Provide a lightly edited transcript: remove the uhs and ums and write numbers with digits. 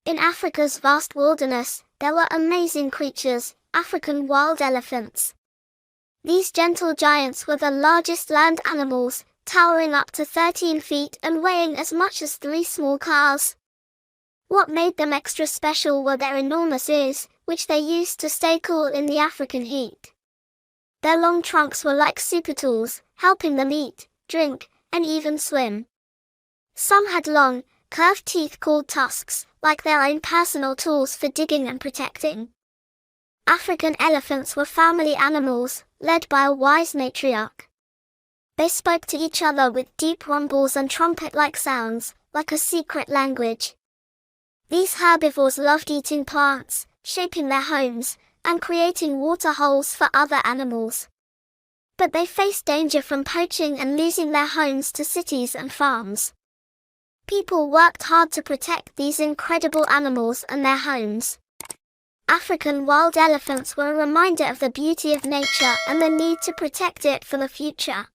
In Africa's vast wilderness, there were amazing creatures, African wild elephants. These gentle giants were the largest land animals, towering up to 13 feet and weighing as much as 3 small cars. What made them extra special were their enormous ears, which they used to stay cool in the African heat. Their long trunks were like super tools, helping them eat, drink, and even swim. Some had long, curved teeth called tusks, like their own personal tools for digging and protecting. African elephants were family animals, led by a wise matriarch. They spoke to each other with deep rumbles and trumpet-like sounds, like a secret language. These herbivores loved eating plants, shaping their homes, and creating water holes for other animals. But they faced danger from poaching and losing their homes to cities and farms. People worked hard to protect these incredible animals and their homes. African wild elephants were a reminder of the beauty of nature and the need to protect it for the future.